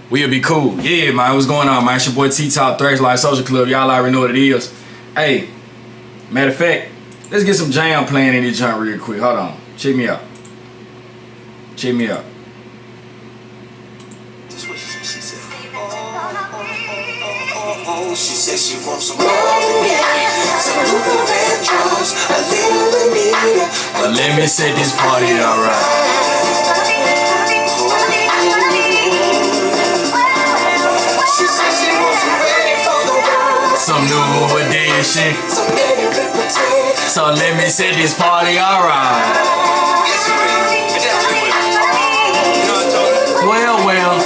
We'll be cool. Yeah, man, what's going on, man? It's your boy T-Top, Thrash Life Social Club. Y'all already know what it is. Hey, matter of fact, let's get some jam playing in this joint real quick. Hold on. Check me out. Check me out. She said she wants some more, some Luther Vandross, a little Anita. But let me set this party alright. She said she wants some ready for the world, Some new edition. some Mary Ripley. So let me set this party alright. Well.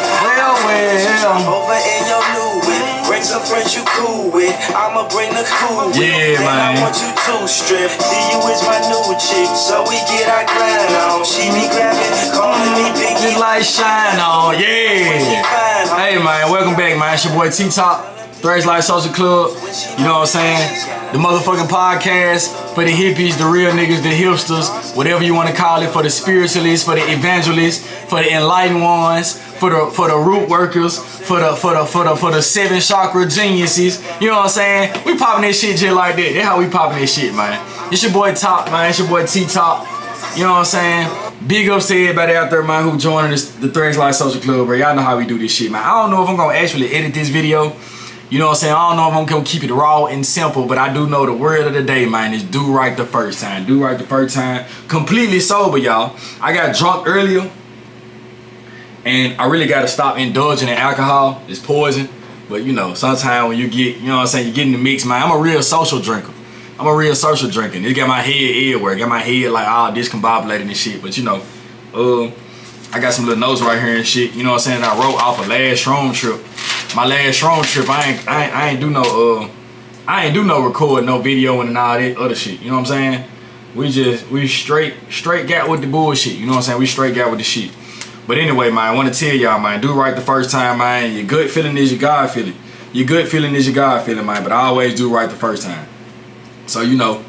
Over in your new whip, bring some friends you cool with. I'ma bring the cool whip. Yeah, then man. I want you to strip. See you is my new chick, so we get our grind on. She be grabbing, calling me Biggie. Just like shine on, yeah. Hey man, welcome back, man. It's your boy T-Top, Thrash Life Social Club. You know what I'm saying? The motherfucking podcast for the hippies, the real niggas, the hipsters, whatever you want to call it, for the spiritualists, for the evangelists, for the enlightened ones, for the root workers, for the seven chakra geniuses. You know what I'm saying? We popping that shit just like that. That's how we popping that shit, man. It's your boy Top, man. It's your boy T-Top. You know what I'm saying? Big ups to everybody out there, man, who joining the Thrash Life Social Club, bro. Y'all know how we do this shit, man. I don't know if I'm gonna actually edit this video. You know what I'm saying? I don't know if I'm gonna keep it raw and simple, but I do know the word of the day, man, is do right the first time. Do right the first time. Completely sober, y'all. I got drunk earlier, and I really gotta stop indulging in alcohol. It's poison. But you know, sometimes when you get, you know what I'm saying, you get in the mix, man. I'm a real social drinker. I'm a real social drinker. It got my head everywhere. Got my head like all discombobulated and shit. But you know, I got some little notes right here and shit. You know what I'm saying? I wrote off a last Rome trip. My last Rome trip, I ain't do no record, no video and all that other shit. You know what I'm saying? We straight got with the bullshit. You know what I'm saying? We straight got with the shit. But anyway, man, I want to tell y'all, man, do right the first time, man. Your good feeling is your God feeling. Your good feeling is your God feeling, man. But I always do right the first time. So you know.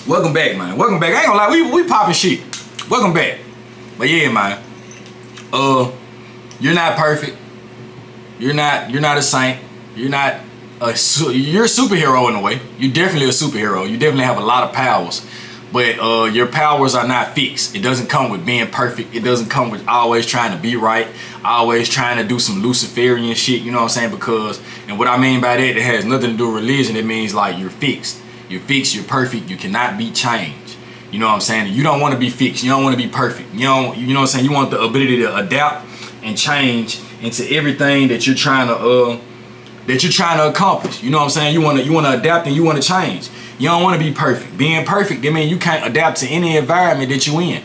Welcome back, man. Welcome back. I ain't gonna lie, we popping shit. Welcome back. But yeah, man. You're not perfect. You're not a saint. You're a superhero in a way. You're definitely a superhero. You definitely have a lot of powers. But your powers are not fixed. It doesn't come with being perfect. It doesn't come with always trying to be right, always trying to do some Luciferian shit, you know what I'm saying? Because, and what I mean by that, it has nothing to do with religion. It means like you're fixed. You're fixed, you're perfect, you cannot be changed. You know what I'm saying? You don't want to be fixed. You don't want to be perfect. You know what I'm saying? You want the ability to adapt and change into everything that you're trying to accomplish. You know what I'm saying? You want to adapt and you want to change. You don't want to be perfect. Being perfect, I mean, you can't adapt to any environment that you in.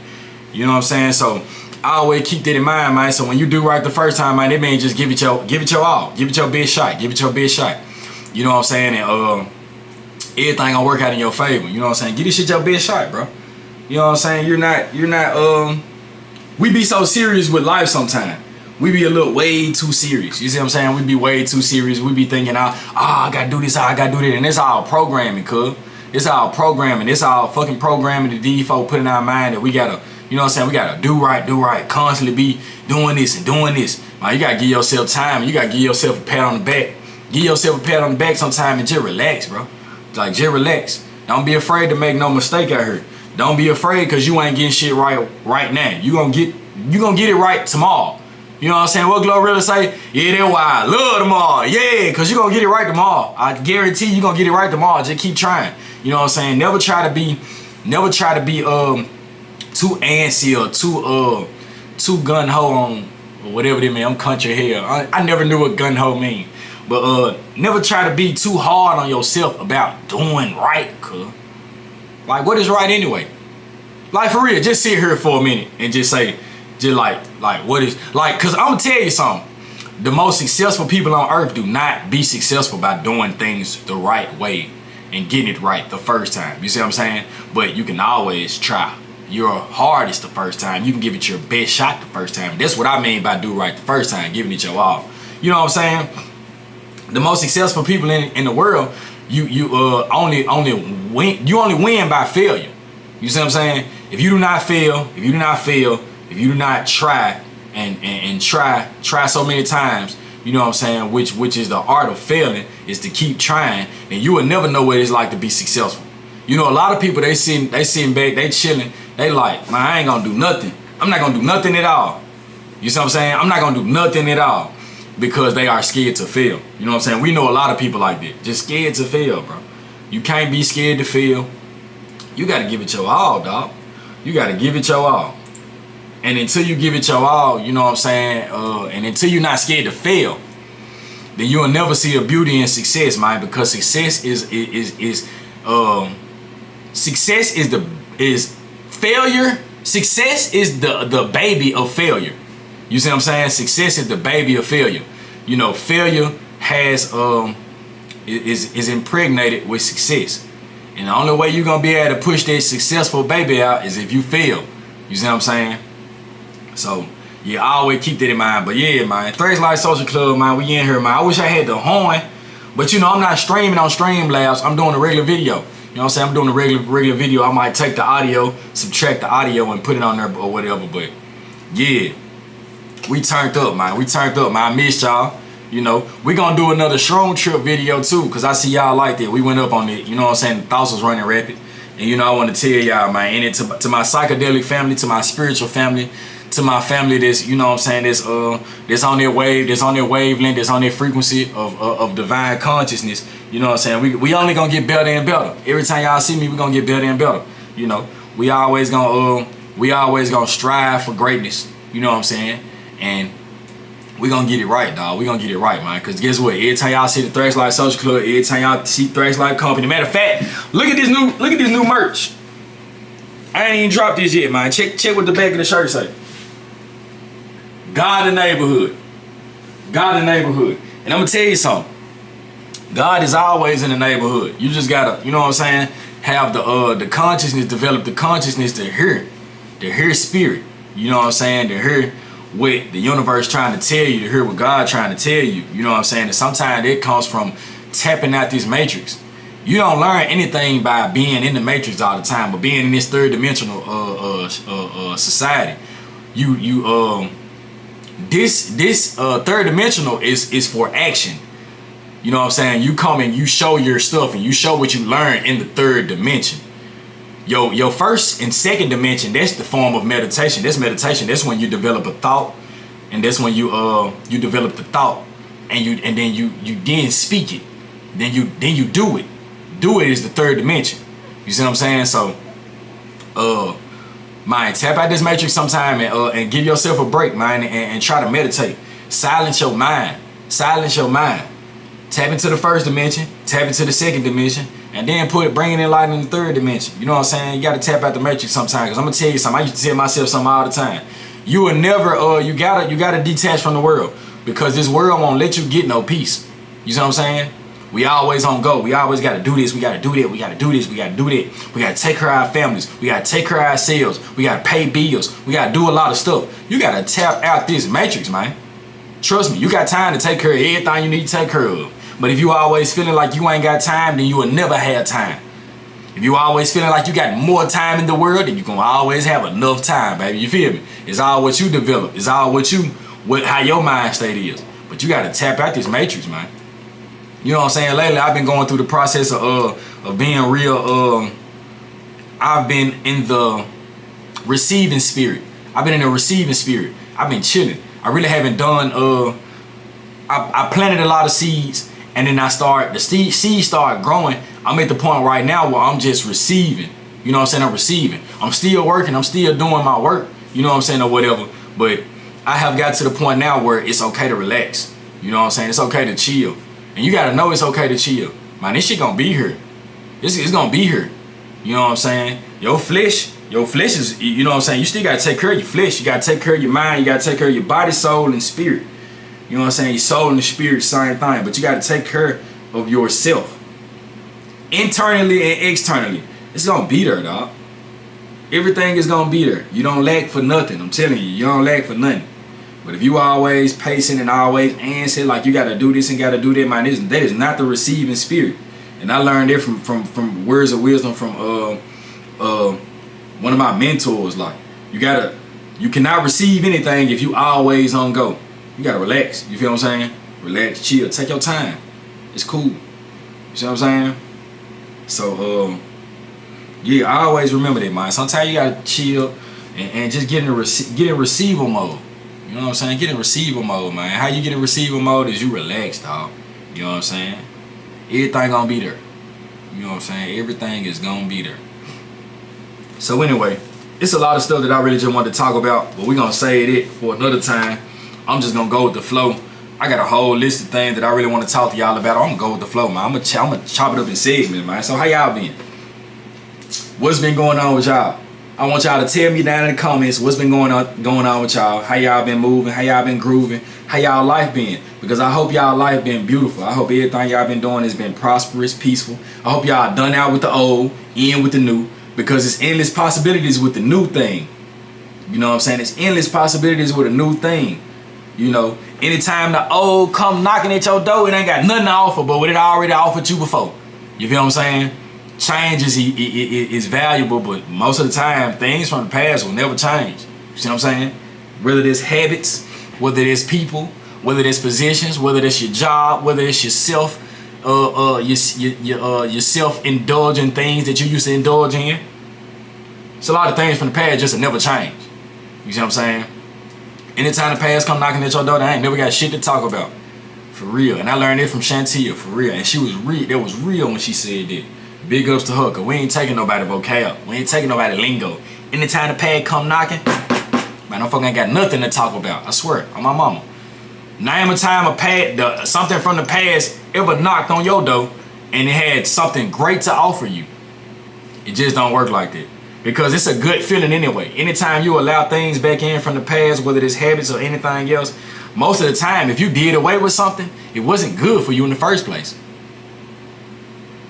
You know what I'm saying? So I always keep that in mind, man. So when you do right the first time, man, it means just give it your all. Give it your best shot. Give it your best shot. You know what I'm saying? And everything gonna work out in your favor. You know what I'm saying? Give this shit your best shot, bro. You know what I'm saying? You're not we be so serious with life sometimes. We be a little way too serious. You see what I'm saying? We be way too serious. We be thinking, I gotta do this, I gotta do that. And it's all programming, cuz. It's all programming. It's all fucking programming the default put in our mind that we gotta, you know what I'm saying? We gotta do right, constantly be doing this and doing this. Man, you gotta give yourself time. You gotta give yourself a pat on the back. Give yourself a pat on the back sometime and just relax, bro. Like, just relax. Don't be afraid to make no mistake out here. Don't be afraid because you ain't getting shit right now. You gonna get it right tomorrow. You know what I'm saying? What Glorilla say? Yeah, that's why I love tomorrow. Yeah, because you're going to get it right tomorrow. I guarantee you're going to get it right tomorrow. Just keep trying. You know what I'm saying? Never try to be too antsy or too gun-ho on or whatever they mean. I'm country hell. I never knew what gun-ho mean. But never try to be too hard on yourself about doing right, cuz. Like, what is right anyway? Like, for real, just sit here for a minute and just say, just like what is, like, cause I'm gonna tell you something. The most successful people on earth do not be successful by doing things the right way and getting it right the first time. You see what I'm saying? But you can always try your hardest the first time. You can give it your best shot the first time. That's what I mean by do right the first time, giving it your all. You know what I'm saying? The most successful people in the world, you only win by failure. You see what I'm saying? If you do not fail, if you do not try and try so many times, you know what I'm saying, which is the art of failing, is to keep trying, and you will never know what it's like to be successful. You know, a lot of people, they sitting back, they chilling, they like, man, I ain't gonna do nothing. I'm not gonna do nothing at all. You see what I'm saying? I'm not gonna do nothing at all because they are scared to fail. You know what I'm saying? We know a lot of people like that, just scared to fail, bro. You can't be scared to fail. You gotta give it your all, dog. You gotta give it your all. And until you give it your all, you know what I'm saying, and until you're not scared to fail, then you'll never see the beauty in success, man. Because success is failure. Success is the baby of failure. You see what I'm saying? Success is the baby of failure. You know, failure has is impregnated with success. And the only way you're gonna be able to push that successful baby out is if you fail. You see what I'm saying? So yeah, I always keep that in mind. But yeah, man, Threads Life Social Club, man, we in here, man. I wish I had the horn, but you know, I'm not streaming on Streamlabs. I'm doing a regular video. You know what I'm saying? I'm doing a regular video. I might take the audio, subtract the audio, and put it on there or whatever. But yeah, we turned up, man. We turned up, man. I missed y'all. You know, we gonna do another Shroom trip video too, because I see y'all like that. We went up on it. You know what I'm saying? The thoughts was running rapid. And you know, I want to tell y'all, man, and to my psychedelic family, to my spiritual family, to my family that's, you know what I'm saying, that's on their wave, that's on their wavelength, that's on their frequency of divine consciousness. You know what I'm saying? We only gonna get better and better. Every time y'all see me, we gonna get better and better. You know, we always gonna strive for greatness. You know what I'm saying? And we gonna get it right, dog. We gonna get it right, man. Cause guess what? Every time y'all see the Threads Life Social Club, every time y'all see Threads Life Company. Matter of fact, look at this new merch. I ain't even dropped this yet, man. Check what the back of the shirt say. God in the neighborhood. God in the neighborhood. And I'm gonna tell you something. God is always in the neighborhood. You just gotta, you know what I'm saying, have the consciousness, develop the consciousness to hear spirit. You know what I'm saying? To hear what the universe trying to tell you, to hear what God trying to tell you. You know what I'm saying? And sometimes it comes from tapping out this matrix. You don't learn anything by being in the matrix all the time, but being in this third dimensional society. This third dimensional is for action. You know what I'm saying? You come and you show your stuff and you show what you learn in the third dimension. Your first and second dimension, that's the form of meditation. That's meditation. That's when you develop a thought, and that's when you develop the thought, and then you speak it. Then you do it. Do it is the third dimension. You see what I'm saying? So man, tap out this matrix sometime and give yourself a break, man, and try to meditate. Silence your mind. Silence your mind. Tap into the first dimension, tap into the second dimension, and then bring in light in the third dimension. You know what I'm saying? You gotta tap out the matrix sometimes. Because I'm gonna tell you something. I used to tell myself something all the time. You will never you gotta detach from the world, because this world won't let you get no peace. You see what I'm saying? We always on go. We always gotta do this, we gotta do that, we gotta do this, we gotta do that. We gotta take care of our families, we gotta take care of ourselves, we gotta pay bills, we gotta do a lot of stuff. You gotta tap out this matrix, man. Trust me, you got time to take care of everything you need to take care of. But if you always feeling like you ain't got time, then you will never have time. If you always feeling like you got more time in the world, then you gonna always have enough time, baby. You feel me? It's all what you develop. It's all how your mind state is. But you gotta tap out this matrix, man. You know what I'm saying? Lately, I've been going through the process of being real. I've been in the receiving spirit. I've been in the receiving spirit. I've been chilling. I really haven't done. I planted a lot of seeds. And then the seeds start growing. I'm at the point right now where I'm just receiving. You know what I'm saying? I'm receiving. I'm still working. I'm still doing my work. You know what I'm saying? Or whatever. But I have got to the point now where it's okay to relax. You know what I'm saying? It's okay to chill. And you got to know it's okay to chill. Man, this shit gonna be here. It's gonna be here. You know what I'm saying? Your flesh is, you know what I'm saying? You still got to take care of your flesh. You got to take care of your mind. You got to take care of your body, soul, and spirit. You know what I'm saying? Your soul and the spirit, same thing. But you got to take care of yourself. Internally and externally. It's going to be there, dog. Everything is going to be there. You don't lack for nothing. I'm telling you. You don't lack for nothing. But if you always pacing and always answer like you got to do this and got to do that, man, that is not the receiving spirit. And I learned it from words of wisdom from one of my mentors. Like, you got to You cannot receive anything if you always on go. You gotta relax. You feel what I'm saying? Relax, chill, take your time. It's cool. You see what I'm saying? So yeah, I always remember that, man. Sometimes you gotta chill and just get in receiver mode. You know what I'm saying? Get in receiver mode, man. How you get in receiver mode is you relax, dog. You know what I'm saying? Everything gonna be there. You know what I'm saying? Everything is gonna be there. So anyway, it's a lot of stuff that I really just wanted to talk about, but we're gonna save it for another time. I'm just gonna go with the flow. I got a whole list of things that I really want to talk to y'all about. I'm gonna go with the flow, man. I'm gonna chop it up in segments, man. So how y'all been? What's been going on with y'all? I want y'all to tell me down in the comments what's been going on with y'all. How y'all been moving? How y'all been grooving? How y'all life been? Because I hope y'all life been beautiful. I hope everything y'all been doing has been prosperous, peaceful. I hope y'all done out with the old, in with the new. Because it's endless possibilities with the new thing. You know what I'm saying? It's endless possibilities with a new thing. You know, anytime the old come knocking at your door, it ain't got nothing to offer but what it already offered you before. You feel what I'm saying? Change is valuable, but most of the time, things from the past will never change. You see what I'm saying? Whether it's habits, whether it's people, whether it's positions, whether it's your job, whether it's yourself, your self-indulging things that you used to indulge in. It's a lot of things from the past just will never change. You see what I'm saying? Anytime the past come knocking at your door, they ain't never got shit to talk about. For real. And I learned it from Shantia, for real. And she was real. That was real when she said that. Big ups to her, cause we ain't taking nobody vocab. We ain't taking nobody lingo. Anytime the past come knocking, man, I fucking ain't got nothing to talk about. I swear, on my mama. Name a time something from the past ever knocked on your door and it had something great to offer you. It just don't work like that. Because it's a good feeling anyway. Anytime you allow things back in from the past, whether it's habits or anything else, most of the time, if you did away with something, it wasn't good for you in the first place.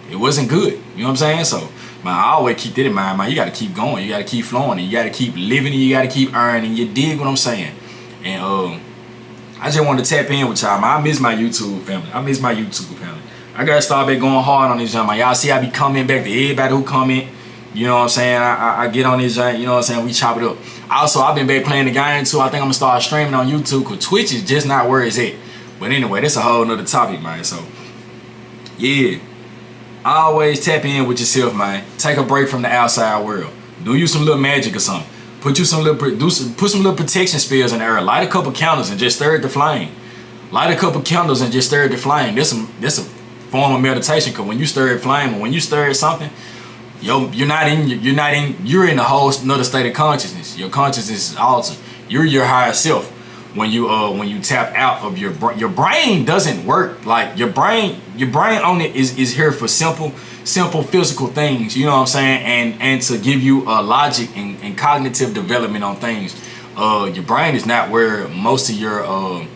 It wasn't good. You know what I'm saying? So, man, I always keep that in mind, man. You got to keep going. You got to keep flowing. And you got to keep living. And you got to keep earning. You dig what I'm saying? And I just want to tap in with y'all, man. I miss my YouTube family. I got to start back going hard on this jump, man. Y'all see I be coming back to everybody who comment. You know what I'm saying? I get on this joint, you know what I'm saying? We chop it up. Also, I've been back playing the game too. I think I'm going to start streaming on YouTube because Twitch is just not where it's at. But anyway, that's a whole nother topic, man. So, yeah. Always tap in with yourself, man. Take a break from the outside world. Do you some little magic or something. Put some little protection spells in the air. Light a couple candles and just stir it to flame. Light a couple candles and just stir it to flame. That's a form of meditation, because when you stir it flame, or when you stir it something, you're in a whole another state of consciousness. Your consciousness is altered. You're your higher self when you tap out of your brain doesn't work like your brain only is here for simple physical things, you know what I'm saying, and to give you logic and cognitive development on things. Your brain is not where most of your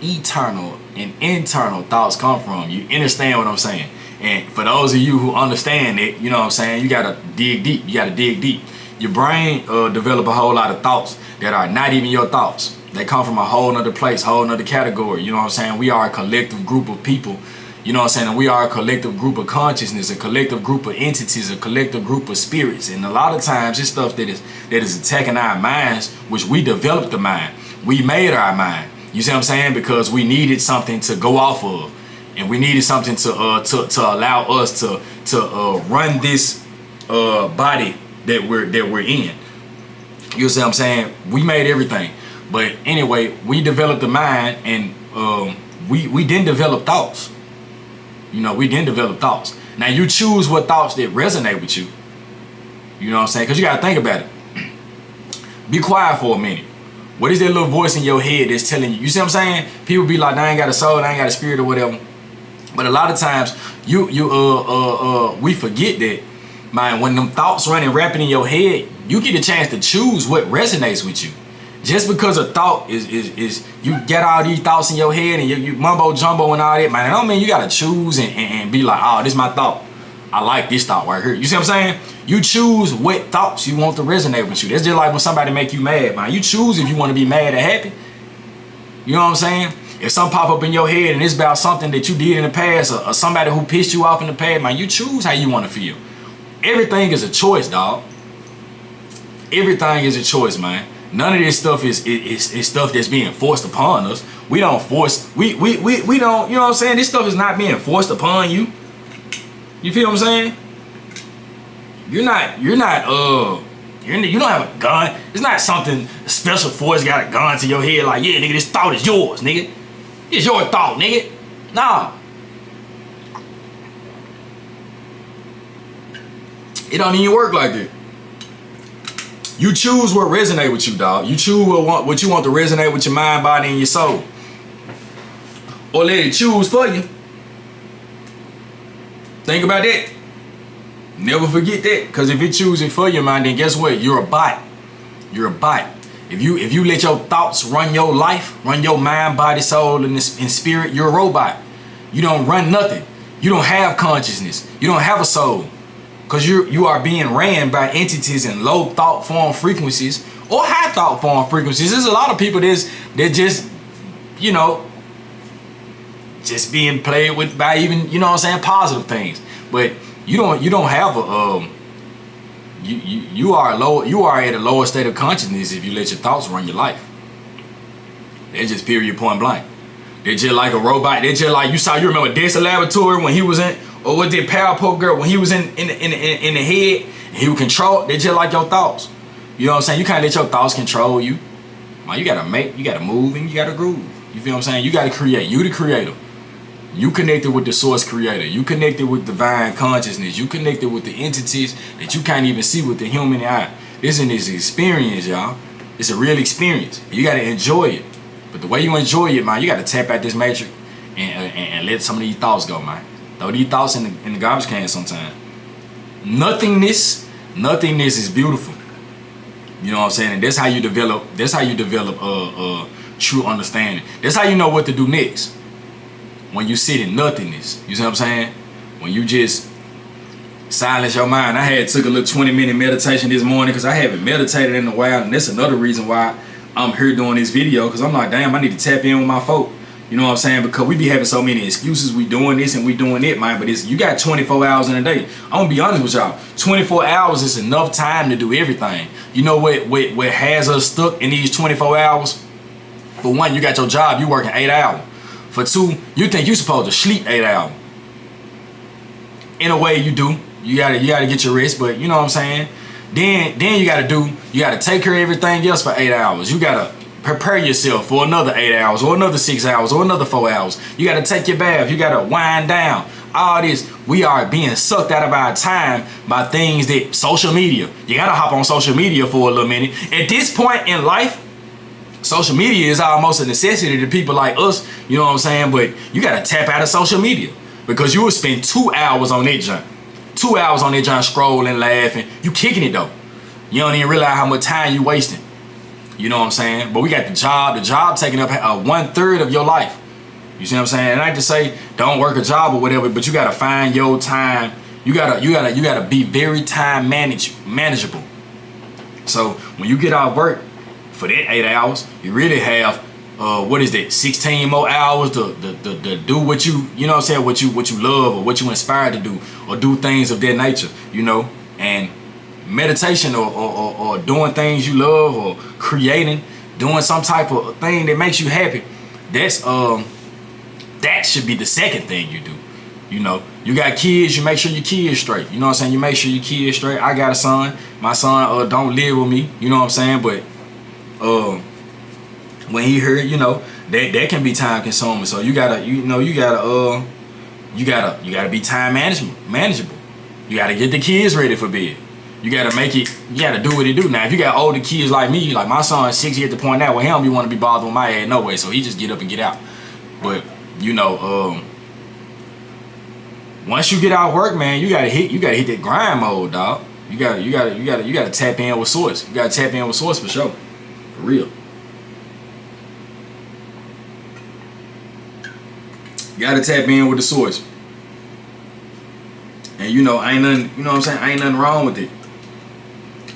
eternal and internal thoughts come from. You understand what I'm saying? And for those of you who understand it, you know what I'm saying, you gotta dig deep. Your brain develop a whole lot of thoughts that are not even your thoughts. They come from a whole nother place, whole nother category. You know what I'm saying? We are a collective group of people. You know what I'm saying? And we are a collective group of consciousness, a collective group of entities, a collective group of spirits. And a lot of times it's stuff that is attacking our minds, which we developed the mind. We made our mind. You see what I'm saying? Because we needed something to go off of. And we needed something to allow us to run this body that we're in. You see what I'm saying? We made everything. But anyway, we developed the mind, and we didn't develop thoughts. You know, we didn't develop thoughts. Now you choose what thoughts that resonate with you. You know what I'm saying? Because you got to think about it. Be quiet for a minute. What is that little voice in your head that's telling you? You see what I'm saying? People be like, I ain't got a soul, I ain't got a spirit or whatever. But a lot of times we forget that, man, when them thoughts running rapid in your head, you get a chance to choose what resonates with you. Just because a thought is you get all these thoughts in your head and you mumbo jumbo and all that, man, I don't mean you gotta choose and be like, oh, this is my thought. I like this thought right here. You see what I'm saying? You choose what thoughts you want to resonate with you. That's just like when somebody make you mad, man. You choose if you want to be mad or happy. You know what I'm saying? If something pop up in your head and it's about something that you did in the past or somebody who pissed you off in the past, man, you choose how you want to feel. Everything is a choice, dog. Everything is a choice, man. None of this stuff is stuff that's being forced upon us. We don't force, we don't, you know what I'm saying? This stuff is not being forced upon you. You feel what I'm saying? You don't have a gun. It's not something special force got a gun to your head like, yeah, nigga, this thought is yours, nigga. It's your thought, nigga. Nah. It don't even work like that. You choose what resonate with you, dog. You choose what you want to resonate with your mind, body, and your soul. Or let it choose for you. Think about that. Never forget that. Because if it chooses for you, man, then guess what? You're a bot. You're a bot. If you let your thoughts run your life, run your mind, body, soul, and spirit, you're a robot. You don't run nothing. You don't have consciousness. You don't have a soul. Because you are being ran by entities in low thought form frequencies or high thought form frequencies. There's a lot of people that just, you know, just being played with by even, you know what I'm saying, positive things. But you don't have a you are at a lower state of consciousness if you let your thoughts run your life. They're just period point blank. They're just like a robot. They're just like you remember Dexter Laboratory when he was in, or what did Powerpuff Girl when he was in the head and he would control. They're just like your thoughts. You know what I'm saying? You can't let your thoughts control you. Man, you gotta move, and you gotta groove. You feel what I'm saying? You gotta create. You the creator. You connected with the source creator. You connected with divine consciousness. You connected with the entities that you can't even see with the human eye. This is experience, y'all. It's a real experience. You gotta enjoy it. But the way you enjoy it, man, you gotta tap out this matrix and let some of these thoughts go, man. Throw these thoughts in the garbage can sometime. Nothingness is beautiful. You know what I'm saying? And that's how you develop true understanding. That's how you know what to do next. When you sit in nothingness. You see what I'm saying? When you just silence your mind. I took a little 20-minute meditation this morning because I haven't meditated in a while, and that's another reason why I'm here doing this video, because I'm like, damn, I need to tap in with my folk. You know what I'm saying? Because we be having so many excuses. We doing this and we doing it, man. But you got 24 hours in a day. I'm gonna be honest with y'all. 24 hours is enough time to do everything. You know what has us stuck in these 24 hours? For one, you got your job. You working 8 hours. For two, you think you supposed to sleep 8 hours. In a way, you do. You gotta get your rest. But you know what I'm saying? Then you gotta take care of everything else for 8 hours. You gotta prepare yourself for another 8 hours or another 6 hours or another 4 hours. You gotta take your bath. You gotta wind down. All this, we are being sucked out of our time by things that social media. You gotta hop on social media for a little minute. At this point in life, social media is almost a necessity to people like us. You know what I'm saying? But you gotta tap out of social media because you will spend 2 hours on that junk. 2 hours on that junk scrolling, laughing. You kicking it though. You don't even realize how much time you wasting. You know what I'm saying? But we got the job taking up 1/3 of your life. You see what I'm saying? And I just say don't work a job or whatever, but you gotta find your time. You gotta be very time manageable. So when you get out of work for that 8 hours, you really have 16 more hours to do what you know what I'm saying, what you love or what you inspired to do, or do things of that nature, you know. And meditation or doing things you love, or creating, doing some type of thing that makes you happy, that should be the second thing you do. You know, you got kids, you make sure your kids straight. You know what I'm saying? You make sure your kids straight. I got a son. My son don't live with me. You know what I'm saying? But when he heard, you know, that can be time consuming. So you gotta be time manageable. You gotta get the kids ready for bed. You gotta do what he do. Now if you got older kids like me, like my son 6 years at the point now where he don't be want to be bothered with my ass no way, so he just get up and get out. But you know, once you get out of work, man, you gotta hit that grind mode, dog. You gotta tap in with source. You gotta tap in with source for sure. For real. You gotta tap in with the source. And you know, ain't nothing wrong with it.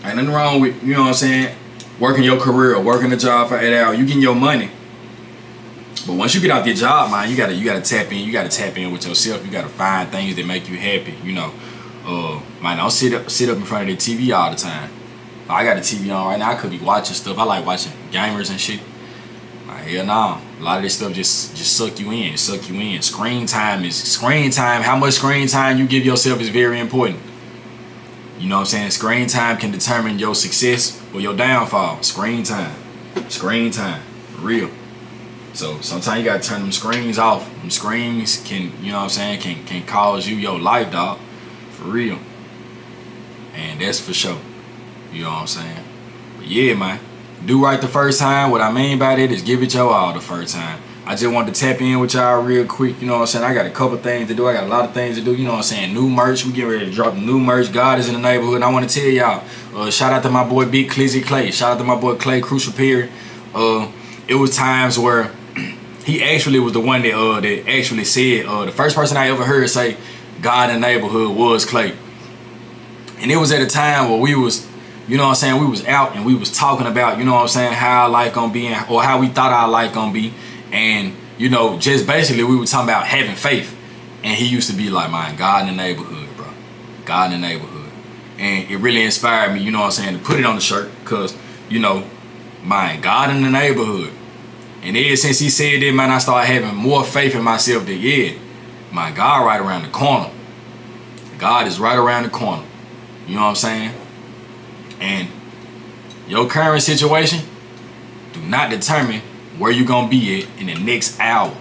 Ain't nothing wrong with, you know what I'm saying, working your career or working a job for 8 hours. You getting your money. But once you get out your job, man, you gotta tap in. You gotta tap in with yourself. You gotta find things that make you happy. You know, man, don't sit up in front of the TV all the time. I got the TV on right now. I could be watching stuff. I like watching gamers and shit. Like, hell no. A lot of this stuff just suck you in. Screen time. How much screen time you give yourself is very important. You know what I'm saying? Screen time can determine your success or your downfall. Screen time. For real. So sometimes you gotta turn them screens off. Them screens can, you know what I'm saying, can cause you your life, dog. For real. And that's for sure. You know what I'm saying? But yeah, man. Do right the first time. What I mean by that is give it your all the first time. I just wanted to tap in with y'all real quick. You know what I'm saying? I got a couple things to do. I got a lot of things to do. You know what I'm saying? New merch. We getting ready to drop new merch. God is in the neighborhood. And I want to tell y'all, shout out to my boy Big Clizzy Clay. Shout out to my boy Clay Crucial Period. It was times where he actually was the one that actually said, the first person I ever heard say God in the neighborhood was Clay. And it was at a time where we was, you know what I'm saying, we was out and we was talking about, you know what I'm saying, how our life gonna be or how we thought our life gonna be. And, you know, just basically we were talking about having faith. And he used to be like, man, God in the neighborhood, bro. God in the neighborhood. And it really inspired me, you know what I'm saying, to put it on the shirt. Because, you know, man, God in the neighborhood. And ever since he said that, man, I started having more faith in myself that, yeah, my God right around the corner. God is right around the corner. You know what I'm saying? And your current situation do not determine where you gonna be at in the next hour.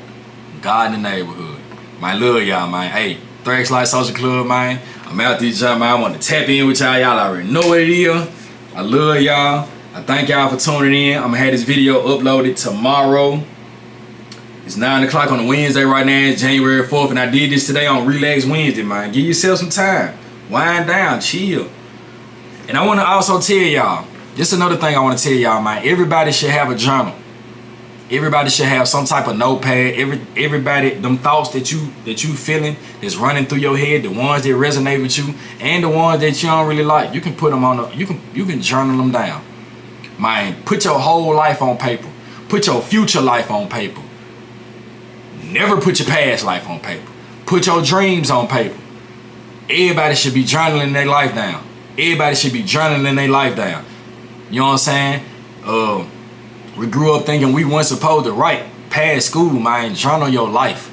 God in the neighborhood. Man, love y'all, man. Hey, Thrax Life Social Club, man. I'm out this job, man. I want to tap in with y'all. Y'all already know what it is. I love y'all. I thank y'all for tuning in. I'm gonna have this video uploaded tomorrow. It's 9 o'clock on a Wednesday right now. It's January 4th, and I did this today on Relax Wednesday, man. Give yourself some time. Wind down, chill. And I want to also tell y'all, just another thing I want to tell y'all, man. Everybody should have a journal. Everybody should have some type of notepad. Everybody, them thoughts that you feeling that's running through your head, the ones that resonate with you, and the ones that you don't really like, you can put them on. You can journal them down. Man, put your whole life on paper. Put your future life on paper. Never put your past life on paper. Put your dreams on paper. Everybody should be journaling their life down. Everybody should be journaling their life down. You know what I'm saying? We grew up thinking we weren't supposed to write past school, man. Journal your life.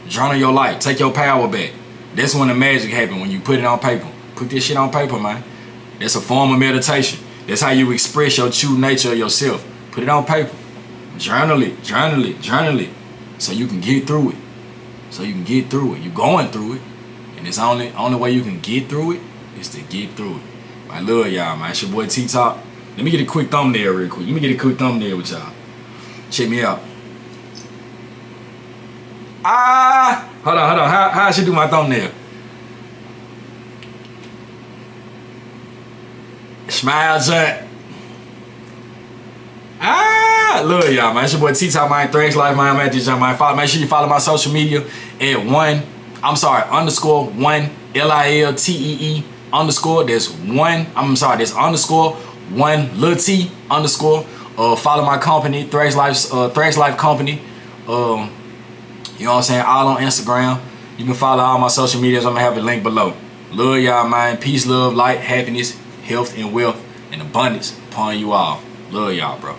Journal your life. Take your power back. That's when the magic happens, when you put it on paper. Put this shit on paper, man. That's a form of meditation. That's how you express your true nature of yourself. Put it on paper. Journal it. So you can get through it. You're going through it. And it's only way you can get through it is to get through it. I love y'all, man. It's your boy T-Top. Let me get a quick thumbnail real quick. Let me get a quick thumbnail with y'all. Check me out. Hold on. How I should do my thumbnail? Smile Jack. Love y'all, man. It's your boy T-Top, man. Thrax Life, man. I'm at this young man. Make sure you follow my social media at _1 LILTEE _ That's _1 follow my company, Thrax Life Company. You know what I'm saying? All on Instagram. You can follow all my social medias. I'm gonna have a link below. Love y'all, man. Peace, love, light, happiness, health, and wealth, and abundance upon you all. Love y'all, bro.